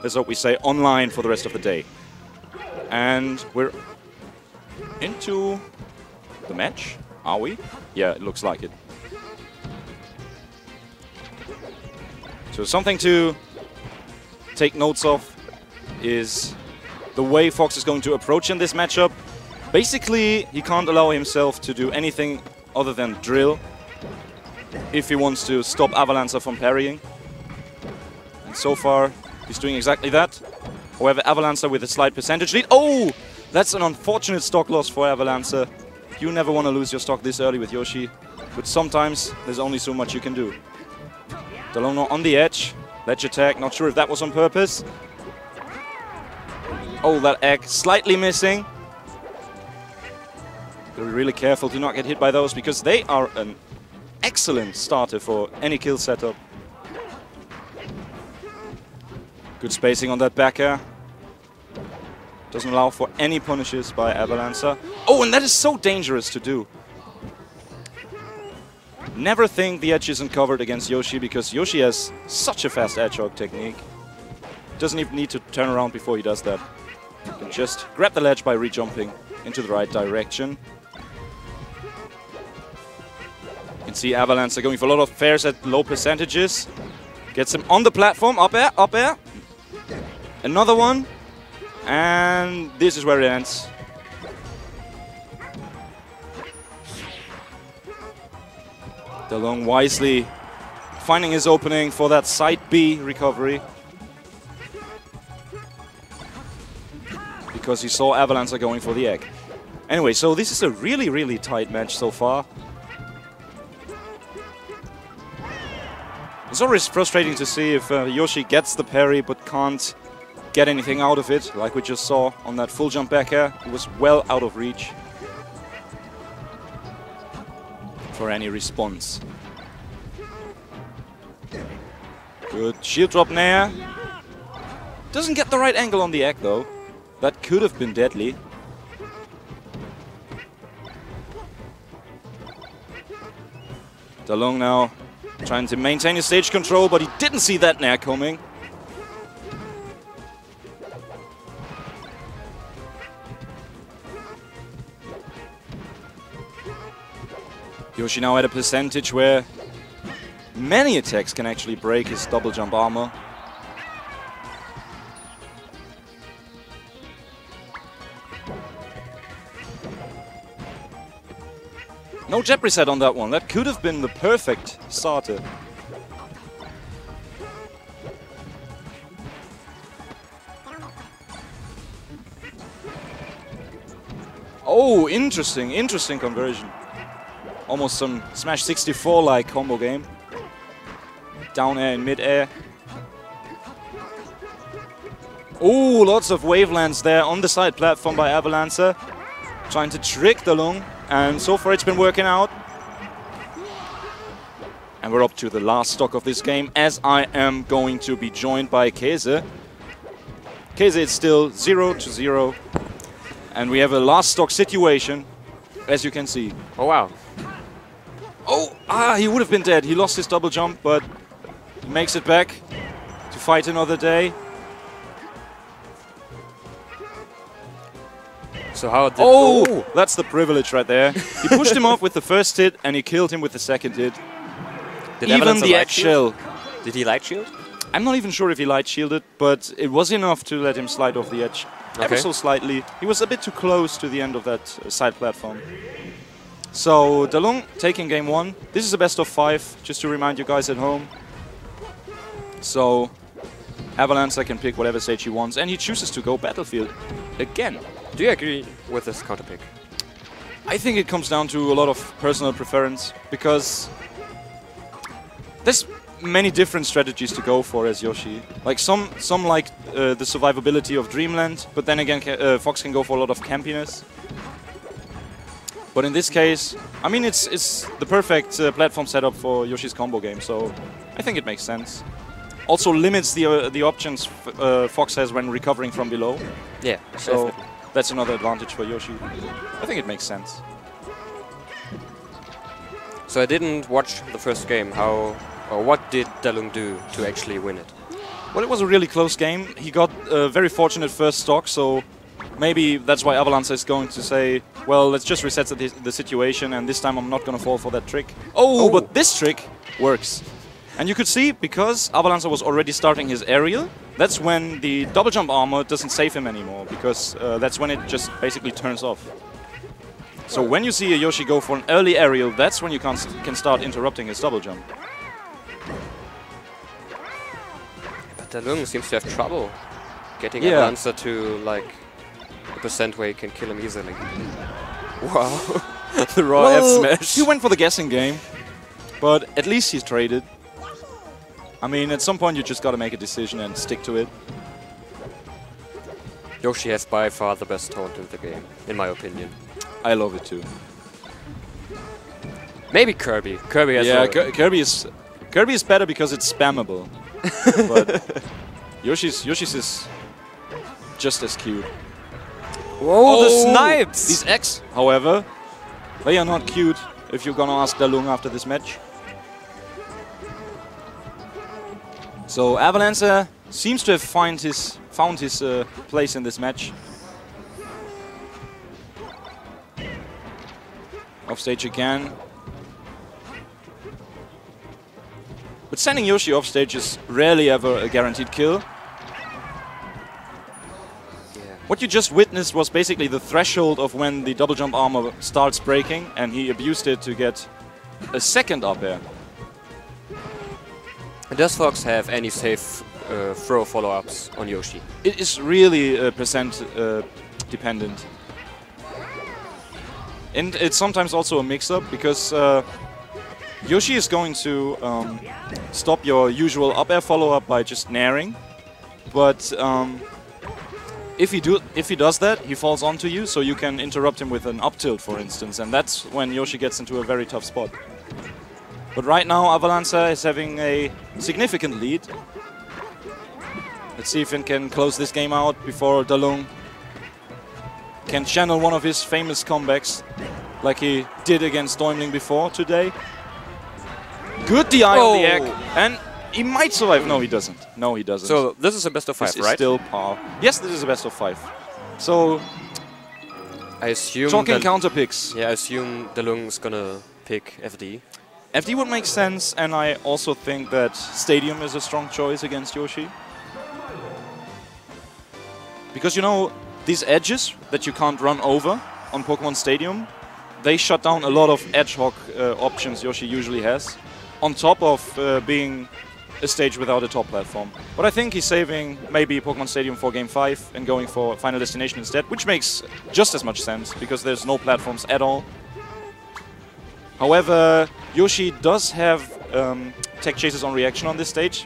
let's hope we say, online for the rest of the day. And we're into the match, are we? Yeah, it looks like it. So something to take notes of is the way Fox is going to approach in this matchup. Basically, he can't allow himself to do anything other than drill if he wants to stop Avalancer from parrying. And so far, he's doing exactly that. However, Avalancer with a slight percentage lead. Oh! That's an unfortunate stock loss for Avalancer. You never want to lose your stock this early with Yoshi, but sometimes there's only so much you can do. DaLung on the edge. Ledge attack, not sure if that was on purpose. Oh, that egg slightly missing. Gotta be really careful to not get hit by those, because they are an excellent starter for any kill setup. Good spacing on that back air. Doesn't allow for any punishes by Avalancer. Oh, and that is so dangerous to do. Never think the edge isn't covered against Yoshi, because Yoshi has such a fast edge hog technique. Doesn't even need to turn around before he does that. You can just grab the ledge by re-jumping into the right direction. You can see Avalancer going for a lot of fairs at low percentages. Gets him on the platform, up air, up air. Another one. And this is where it ends. DaLung wisely finding his opening for that side B recovery. Because he saw Avalancer going for the egg. Anyway, so this is a really, really tight match so far. It's always frustrating to see if Yoshi gets the parry but can't get anything out of it, like we just saw on that full jump back air. It was well out of reach for any response. Good shield drop nair. Doesn't get the right angle on the egg though. That could have been deadly. DaLung now trying to maintain his stage control, but he didn't see that nair coming. Yoshi now at a percentage where many attacks can actually break his double jump armor. No jab reset on that one. That could have been the perfect starter. Oh, interesting conversion. Almost some Smash 64-like combo game. Down air in mid-air. Oh, lots of wavelands there on the side platform by Avalancer. Trying to trick DaLung, and so far it's been working out. And we're up to the last stock of this game, as I am going to be joined by Käse. Käse is still 0-0. And we have a last stock situation, as you can see. Oh, wow. Oh, he would have been dead. He lost his double jump, but he makes it back to fight another day. So how did... Oh, that's the privilege right there. He pushed him off with the first hit, and he killed him with the second hit. Did even the edge shell. Did he light shield? I'm not even sure if he light shielded, but it was enough to let him slide off the edge. Okay. Ever so slightly. He was a bit too close to the end of that side platform. So, DaLung taking game 1. This is a best of 5, just to remind you guys at home. So, Avalancer can pick whatever stage he wants, and he chooses to go Battlefield again. Do you agree with this counter pick? I think it comes down to a lot of personal preference, because there's many different strategies to go for as Yoshi. Like some like the survivability of Dreamland, but then again Fox can go for a lot of campiness. But in this case, I mean, it's the perfect platform setup for Yoshi's combo game, so I think it makes sense. Also limits the options Fox has when recovering from below. Yeah, so definitely. That's another advantage for Yoshi. I think it makes sense. So I didn't watch the first game. How or what did DaLung do to actually win it? Well, it was a really close game. He got a very fortunate first stock, so maybe that's why Avalancer is going to say, well, let's just reset the situation, and this time I'm not going to fall for that trick. Oh, but this trick works. And you could see, because Avalancer was already starting his aerial, that's when the double jump armor doesn't save him anymore, because that's when it just basically turns off. So when you see a Yoshi go for an early aerial, that's when you can start interrupting his double jump. But DaLung seems to have trouble getting Avalancer to like a percent where he can kill him easily. Wow. The raw F smash. He went for the guessing game, but at least he's traded. I mean, at some point you just gotta make a decision and stick to it. Yoshi has by far the best taunt in the game, in my opinion. I love it too. Maybe Kirby. Kirby has Kirby is better because it's spammable. But Yoshi's is just as cute. Whoa, the snipes! These X, however, they are not cute if you're gonna ask DaLung after this match. So Avalancer seems to have found his place in this match. Off stage again. But sending Yoshi off stage is rarely ever a guaranteed kill. What you just witnessed was basically the threshold of when the double jump armor starts breaking, and he abused it to get a second up air. Does Fox have any safe throw follow-ups on Yoshi? It is really percent dependent. And it's sometimes also a mix-up, because Yoshi is going to stop your usual up air follow-up by just naring. But if he does that, he falls onto you, so you can interrupt him with an up tilt, for instance, and that's when Yoshi gets into a very tough spot. But right now, Avalancer is having a significant lead. Let's see if he can close this game out before DaLung can channel one of his famous comebacks, like he did against Dortmund before today. Good DI on the egg, and he might survive. No, he doesn't. No, he doesn't. So this is a best of 5, this right? Is still par. Yes, this is a best of 5. So I assume talking counter picks. Yeah, I assume DaLung's gonna pick FD. FD would make sense, and I also think that Stadium is a strong choice against Yoshi. Because, you know, these edges that you can't run over on Pokemon Stadium, they shut down a lot of edge hog options Yoshi usually has, on top of being a stage without a top platform. But I think he's saving maybe Pokemon Stadium for Game 5 and going for Final Destination instead, which makes just as much sense, because there's no platforms at all. However, Yoshi does have tech chases on reaction on this stage.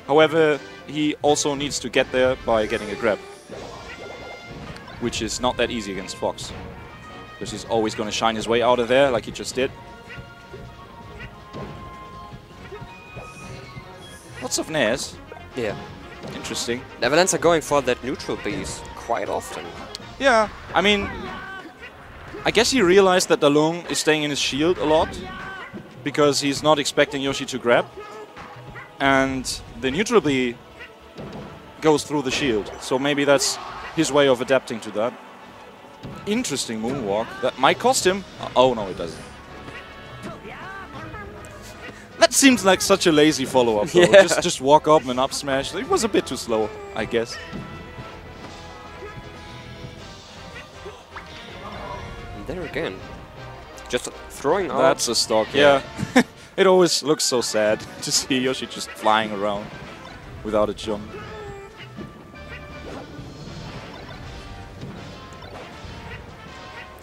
However, he also needs to get there by getting a grab, which is not that easy against Fox, because he's always going to shine his way out of there like he just did. Lots of nairs. Yeah. Interesting. Avalancer going for that neutral piece quite often. Yeah, I mean, I guess he realized that DaLung is staying in his shield a lot, because he's not expecting Yoshi to grab. And the neutral B goes through the shield, so maybe that's his way of adapting to that. Interesting moonwalk. That might cost him. Oh, no, it doesn't. That seems like such a lazy follow-up, though. Yeah. Just walk up and up smash. It was a bit too slow, I guess. And there again, just throwing out. That's a stock, yeah. It always looks so sad to see Yoshi just flying around without a jump.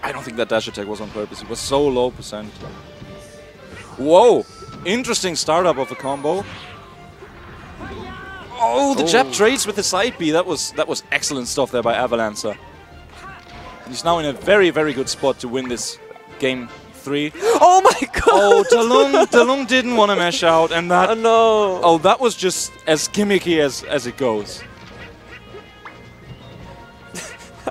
I don't think that dash attack was on purpose. It was so low percent. Whoa! Interesting startup of a combo. Oh, the jab trades with the side B. That was excellent stuff there by Avalancer. And he's now in a very, very good spot to win this game 3. Oh my god! Oh, DaLung didn't want to mash out, and that. Oh no! Oh, that was just as gimmicky as it goes.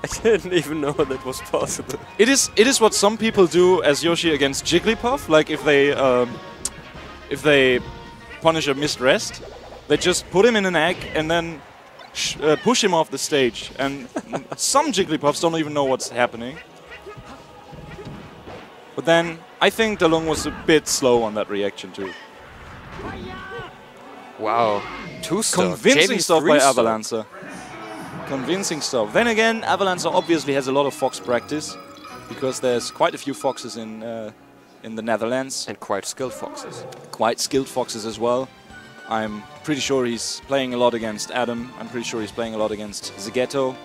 I didn't even know that was possible. It is what some people do as Yoshi against Jigglypuff, like if they punish a missed rest. They just put him in an egg and then push him off the stage. And some Jigglypuffs don't even know what's happening. But then I think DaLung was a bit slow on that reaction too. Wow. 2-star. Convincing stuff by Avalancer. Convincing stuff. Then again, Avalancer obviously has a lot of fox practice, because there's quite a few foxes in the Netherlands. And quite skilled foxes. Quite skilled foxes as well. I'm pretty sure he's playing a lot against Adam. I'm pretty sure he's playing a lot against Zegetto.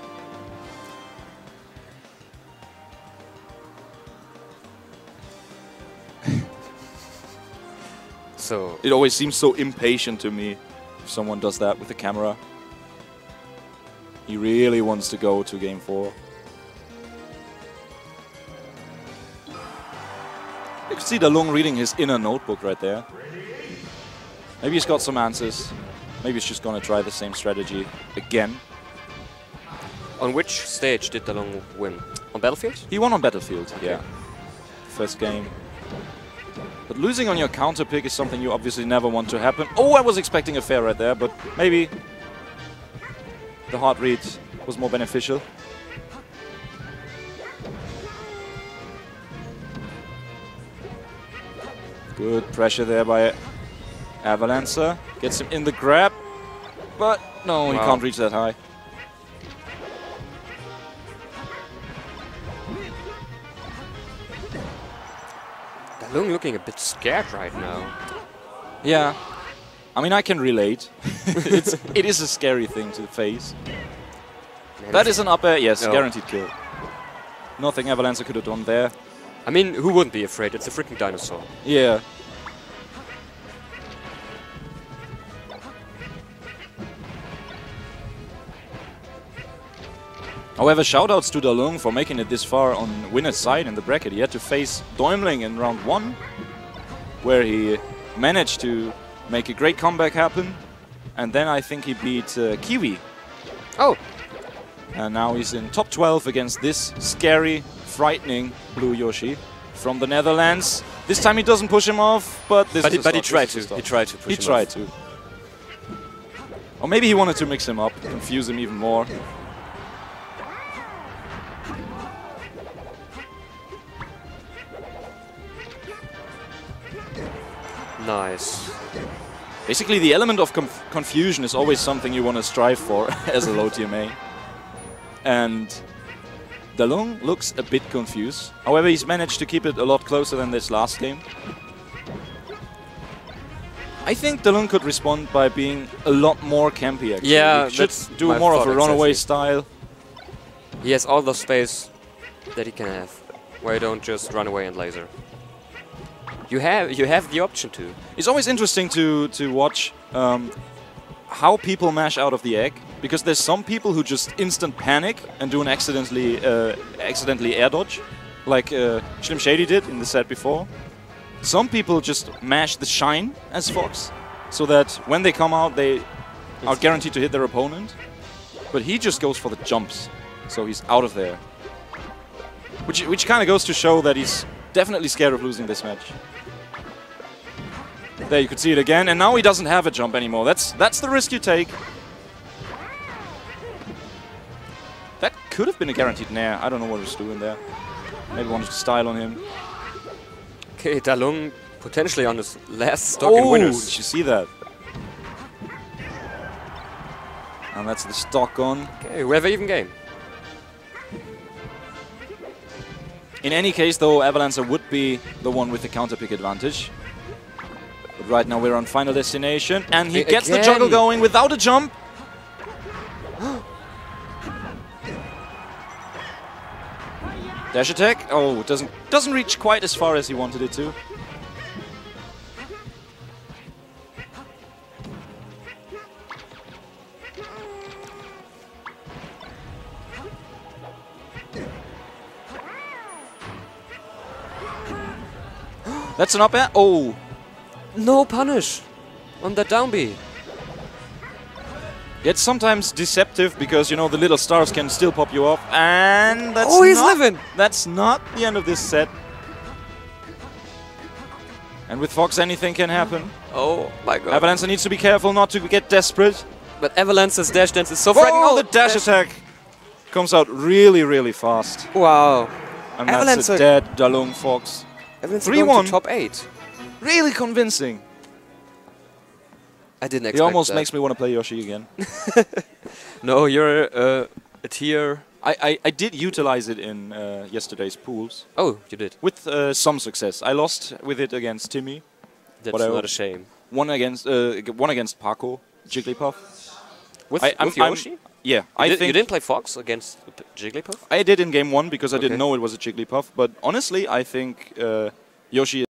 So it always seems so impatient to me if someone does that with the camera. He really wants to go to game 4. You can see DaLung reading his inner notebook right there. Maybe he's got some answers. Maybe he's just gonna try the same strategy again. On which stage did DaLung win? On Battlefield? He won on Battlefield, okay. Yeah. First game. But losing on your counter pick is something you obviously never want to happen. Oh, I was expecting a fair right there, but maybe the hard read was more beneficial. Good pressure there by Avalancer. Gets him in the grab, but no, he can't reach that high. DaLung looking a bit scared right now. Yeah. I mean, I can relate. It is a scary thing to face. Man, that is an up air, yes, no. Guaranteed kill. Nothing Avalancer could have done there. I mean, who wouldn't be afraid? It's a freaking dinosaur. Yeah. However, shoutouts to DaLung for making it this far on winner's side in the bracket. He had to face DaLung in round 1, where he managed to make a great comeback happen. And then I think he beat Kiwi. Oh! And now he's in top 12 against this scary, frightening blue Yoshi from the Netherlands. This time he doesn't push him off, but this is he tried to. He tried to push him off. He tried to. Or maybe he wanted to mix him up, confuse him even more. Nice. Basically, the element of confusion is always something you want to strive for as a low TMA. And DaLung looks a bit confused. However, he's managed to keep it a lot closer than this last game. I think DaLung could respond by being a lot more campy, actually. Yeah, he should do more of a runaway style. He has all the space that he can have, where you don't just run away and laser. You have the option to. It's always interesting to watch how people mash out of the egg, because there's some people who just instant panic and do an accidentally air dodge, like Slim Shady did in the set before. Some people just mash the shine as Fox, so that when they come out they are guaranteed to hit their opponent. But he just goes for the jumps, so he's out of there. Which kind of goes to show that he's definitely scared of losing this match. There, you could see it again, and now he doesn't have a jump anymore. That's the risk you take. That could have been a guaranteed nair. I don't know what he was doing there. Maybe wanted to style on him. Okay, DaLung potentially on his last stock in winners. Did you see that? And that's the stock on. Okay, we have an even game. In any case, though, Avalancer would be the one with the counter pick advantage. But right now we're on final destination, and he gets the juggle going without a jump. Dash attack. Oh, it doesn't reach quite as far as he wanted it to. That's an up air. Oh. No punish on that down B. It's sometimes deceptive because, you know, the little stars can still pop you off. And that's he's living. That's not the end of this set. And with Fox, anything can happen. Oh my god. Avalancer needs to be careful not to get desperate. But Avalancer's dash dance is so frightening. Oh, the dash attack comes out really, really fast. Wow. And that's a dead DaLung Fox. Avalancer going to top 8. Really convincing. I didn't expect He almost that. makes me want to play Yoshi again. No, you're a tier. I did utilize it in yesterday's pools. Oh, you did? With some success. I lost with it against Timmy. That's not a shame. One against Paco, Jigglypuff. With Yoshi? Yeah, you didn't play Fox against Jigglypuff? I did in game 1 because I didn't know it was a Jigglypuff. But honestly, I think Yoshi